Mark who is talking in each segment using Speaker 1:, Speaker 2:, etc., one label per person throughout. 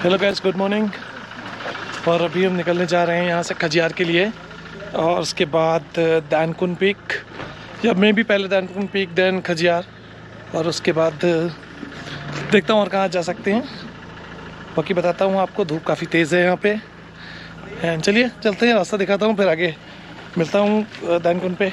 Speaker 1: Hello guys, good morning. और अभी हम निकलने जा रहे हैं यहाँ से खजियार के लिए, और उसके बाद दैनकुन पीक, या मे भी पहले दैनकुन पीक देन खजियार, और उसके बाद देखता हूँ और कहाँ जा सकते हैं। बाकी बताता हूँ आपको, धूप काफ़ी तेज़ है यहाँ पे। चलिए चलते हैं, रास्ता दिखाता हूँ, फिर आगे मिलता हूँ दैनकुन पे।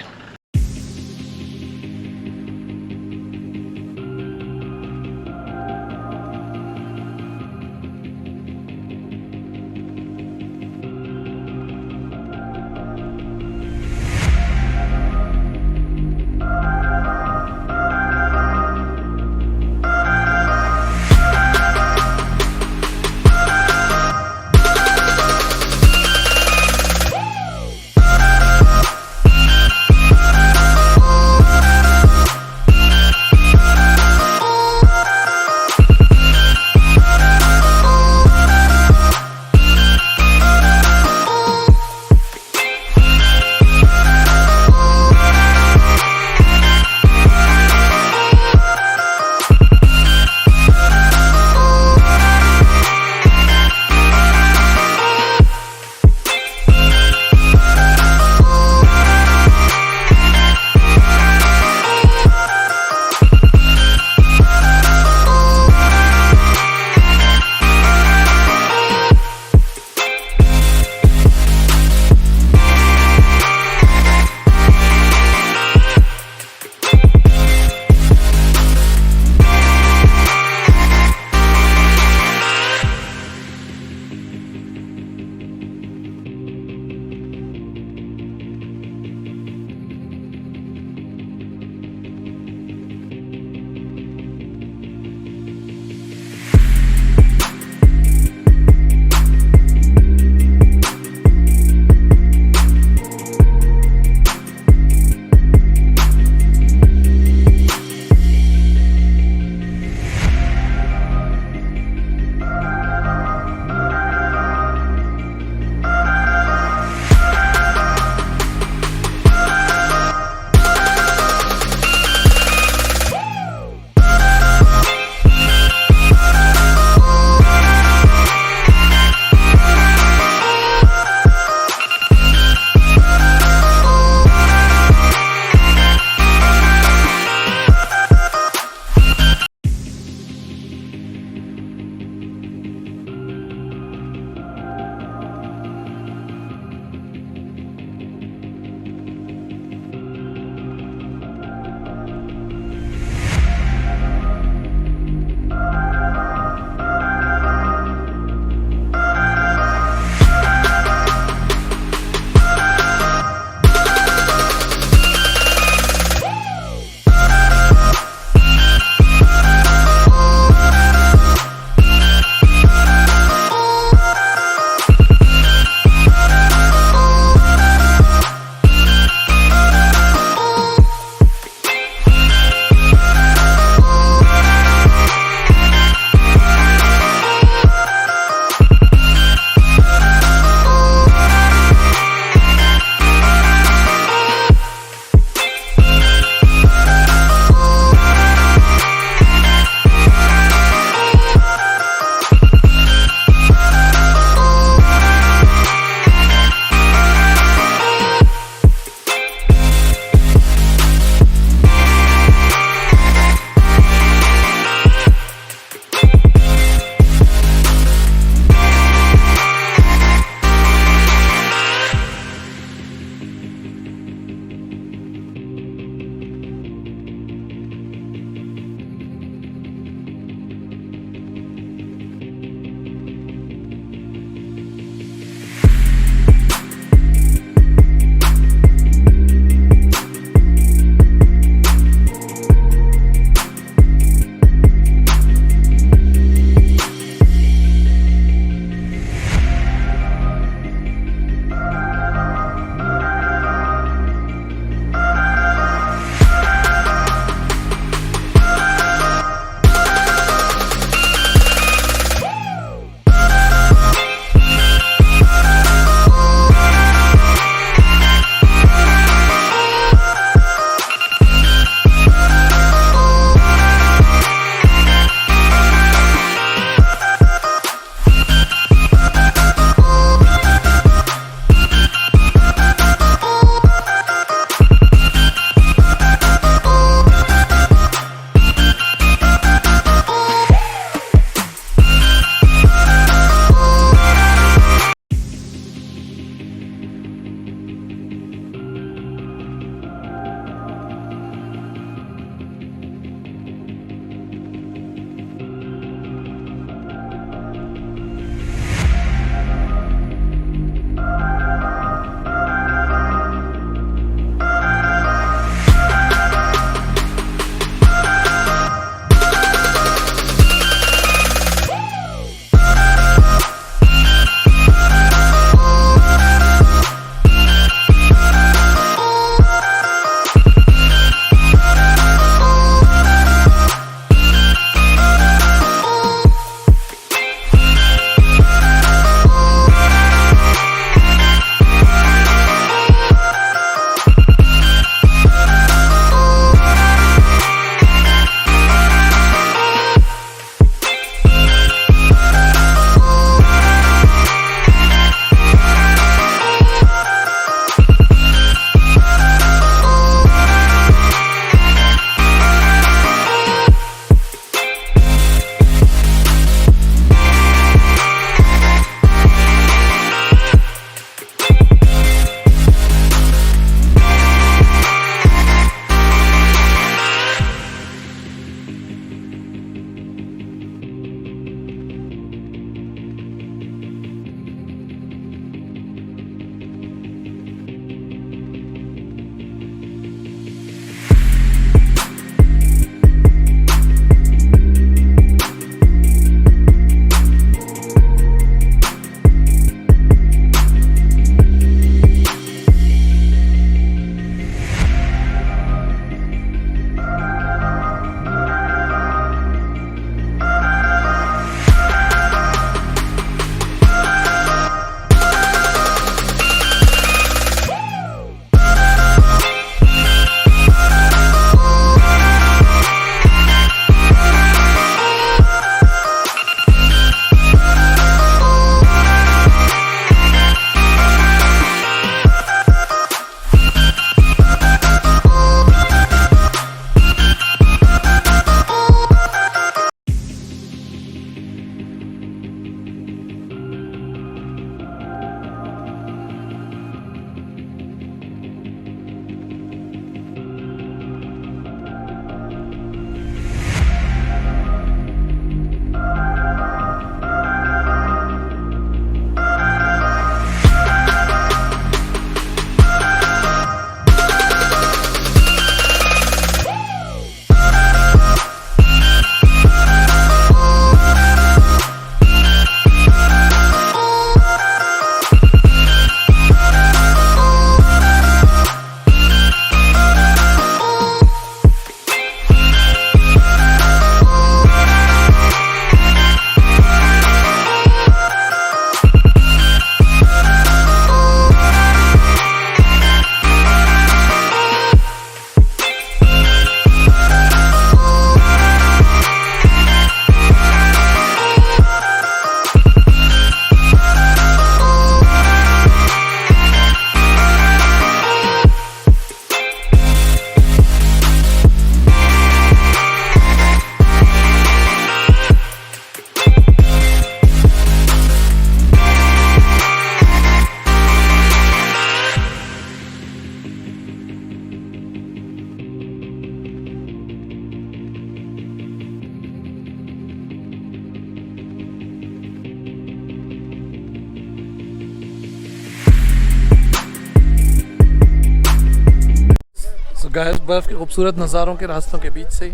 Speaker 1: गाइस बर्फ़ के खूबसूरत नज़ारों के रास्तों के बीच से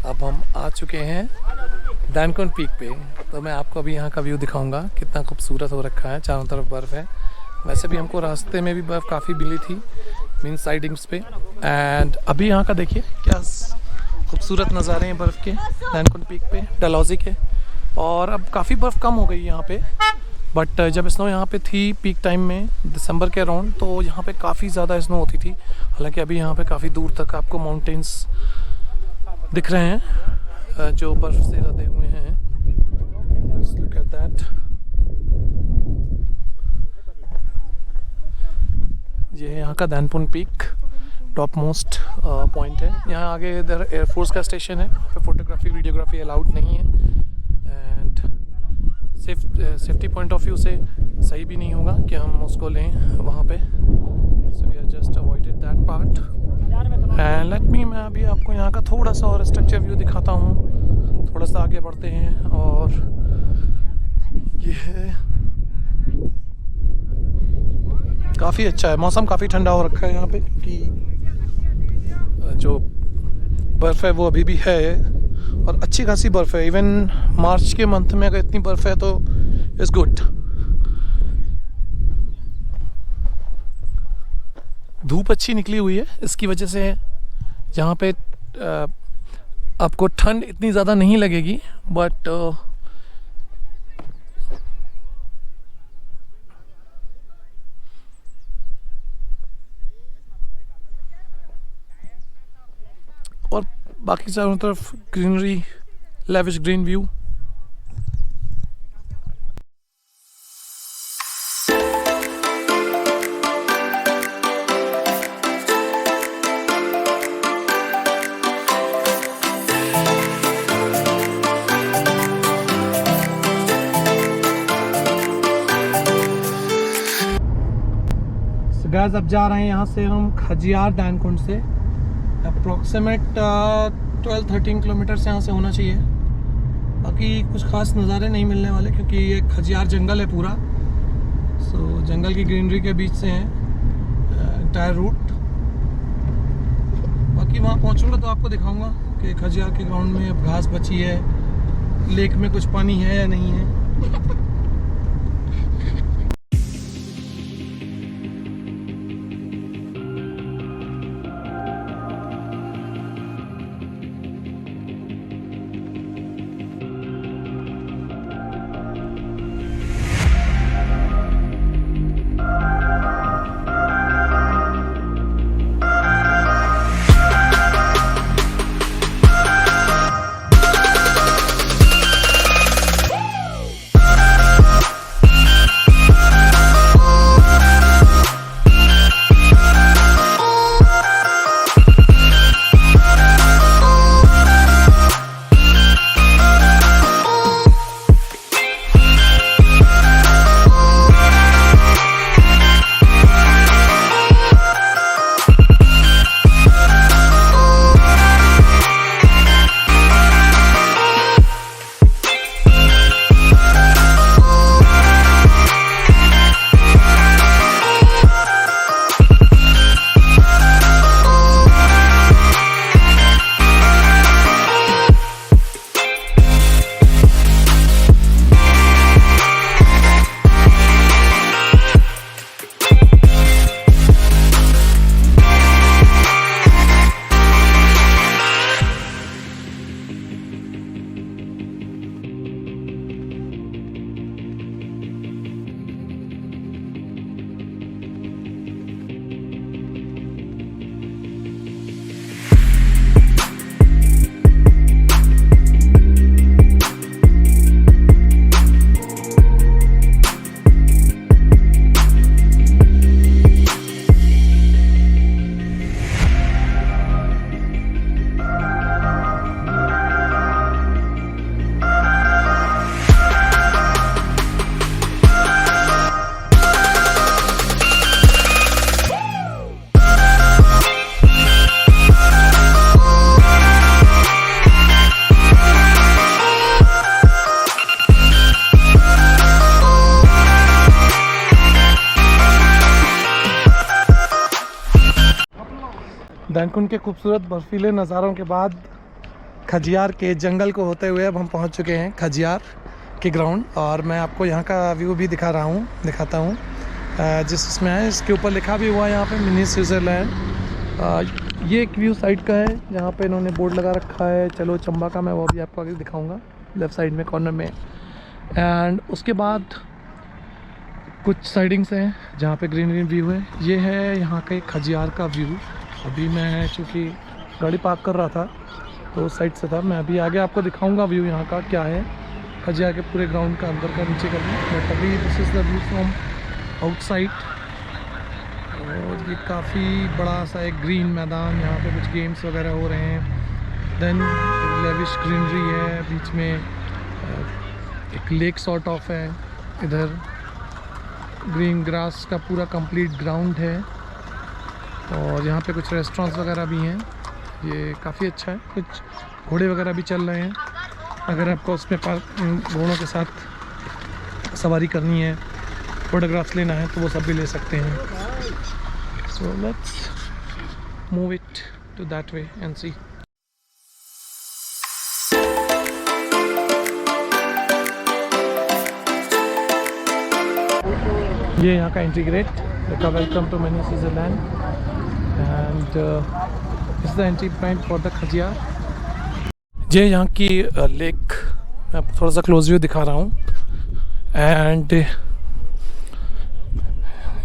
Speaker 1: अब हम आ चुके हैं डैनकुन पीक पे। तो मैं आपको अभी यहाँ का व्यू दिखाऊंगा, कितना खूबसूरत हो रखा है, चारों तरफ बर्फ़ है। वैसे भी हमको रास्ते में भी बर्फ़ काफ़ी मिली थी, मीन साइडिंग्स पे। एंड अभी यहाँ का देखिए क्या खूबसूरत नज़ारे हैं बर्फ़ के डैनकुन पीक पे, डलहौजी के। और अब काफ़ी बर्फ़ कम हो गई यहाँ पे, बट जब स्नो यहाँ पे थी पीक टाइम में दिसंबर के अराउंड, तो यहाँ पे काफ़ी ज़्यादा स्नो होती थी। हालांकि अभी यहाँ पे काफ़ी दूर तक आपको माउंटेन्स दिख रहे हैं जो बर्फ़ से लदे हुए हैं। Let's look at that. ये है यहाँ का डैनकुन पीक, टॉप मोस्ट पॉइंट है। यहाँ आगे इधर एयरफोर्स का स्टेशन है, वहाँ पे फोटोग्राफी वीडियोग्राफी अलाउड नहीं है। And safety point of view से सही भी नहीं होगा कि हम उसको लें वहाँ पे। So we are just avoided that part. And let me, मैं अभी आपको यहाँ का थोड़ा सा और स्ट्रक्चर व्यू दिखाता हूँ। थोड़ा सा आगे बढ़ते हैं और ये है, काफ़ी अच्छा है, मौसम काफ़ी ठंडा हो रखा है यहाँ पे, क्योंकि जो बर्फ़ है वो अभी भी है और अच्छी खासी बर्फ़ है। इवन मार्च के मंथ में अगर इतनी बर्फ़ है तो इट्स गुड। धूप अच्छी निकली हुई है, इसकी वजह से यहाँ पे आपको ठंड इतनी ज़्यादा नहीं लगेगी, बट और बाकी चारों तरफ greenery, lavish green view. Guys अब जा रहे हैं यहाँ से हम खजियार डैनकुन से। अप्रोक्सीमेट 12-13 किलोमीटर से यहाँ से होना चाहिए। बाकी कुछ खास नज़ारे नहीं मिलने वाले, क्योंकि ये खजियार जंगल है पूरा। सो जंगल की ग्रीनरी के बीच से है एंटायर रूट। बाकी वहाँ पहुँचूँगा तो आपको दिखाऊंगा कि खजियार के ग्राउंड में अब घास बची है, लेक में कुछ पानी है या नहीं है। दैनकुन के खूबसूरत बर्फीले नज़ारों के बाद खजियार के जंगल को होते हुए अब हम पहुंच चुके हैं खजियार के ग्राउंड। और मैं आपको यहाँ का व्यू भी दिखाता हूँ जिसमें है, इसके ऊपर लिखा भी हुआ है यहाँ पे मिनी स्विट्ज़रलैंड। ये एक व्यू साइड का है जहाँ पे इन्होंने बोर्ड लगा रखा है चलो चंबा का, मैं वो भी आपको आगे दिखाऊंगा लेफ़्ट साइड में कॉर्नर में। एंड उसके बाद कुछ साइडिंग्स हैं जहाँ पे ग्रीन व्यू है। ये है यहाँ के खजियार का व्यू। अभी मैं चूँकि गाड़ी पार्क कर रहा था तो उस साइड से था, मैं अभी आगे आपको दिखाऊंगा व्यू यहाँ का क्या है खजियार के पूरे ग्राउंड का, अंदर का नीचे का भी। बट अभी this is the view from outside. और ये काफ़ी बड़ा सा एक ग्रीन मैदान, यहाँ पे कुछ गेम्स वगैरह हो रहे हैं। देन लेविश ग्रीनरी है, बीच में एक लेक सॉर्ट ऑफ है, इधर ग्रीन ग्रास का पूरा कंप्लीट ग्राउंड है। और यहाँ पे कुछ रेस्टोरेंट्स वगैरह भी हैं, ये काफ़ी अच्छा है। कुछ घोड़े वगैरह भी चल रहे हैं, अगर आपको उसमें घोड़ों के साथ सवारी करनी है, फोटोग्राफ्स लेना है तो वो सब भी ले सकते हैं। So let's move it to that way and see. ये यहाँ का एंट्री गेट लिखा welcome to mini Switzerland and this is the entry point for the Khajjiar. ये यहाँ की लेक मैं आपको थोड़ा सा क्लोज व्यू दिखा रहा हूँ। एंड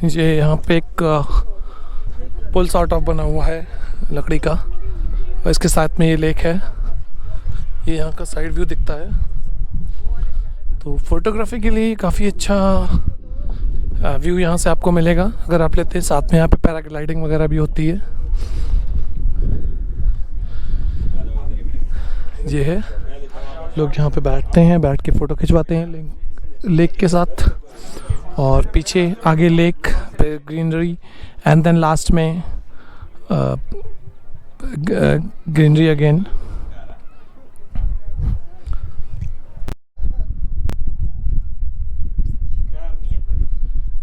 Speaker 1: ये यहाँ पे एक पुल सॉर्ट ऑफ बना हुआ है लकड़ी का, और इसके साथ में ये लेक है। ये यहाँ का साइड व्यू दिखता है, तो फोटोग्राफी के लिए काफ़ी अच्छा व्यू यहाँ से आपको मिलेगा अगर आप लेते हैं। साथ में यहाँ पे पैराग्लाइडिंग वगैरह भी होती है। ये है, लोग यहाँ पे बैठते हैं, बैठ के फ़ोटो खिंचवाते हैं लेक के साथ। और पीछे आगे लेक पे ग्रीनरी एंड देन लास्ट में ग्रीनरी अगेन।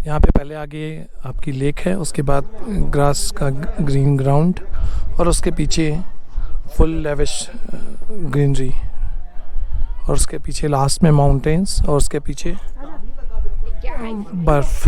Speaker 1: यहाँ पे पहले आगे आपकी लेक है, उसके बाद ग्रास का ग्रीन ग्राउंड, और उसके पीछे फुल लेविश ग्रीनरी, और उसके पीछे लास्ट में माउंटेन्स, और उसके पीछे बर्फ़।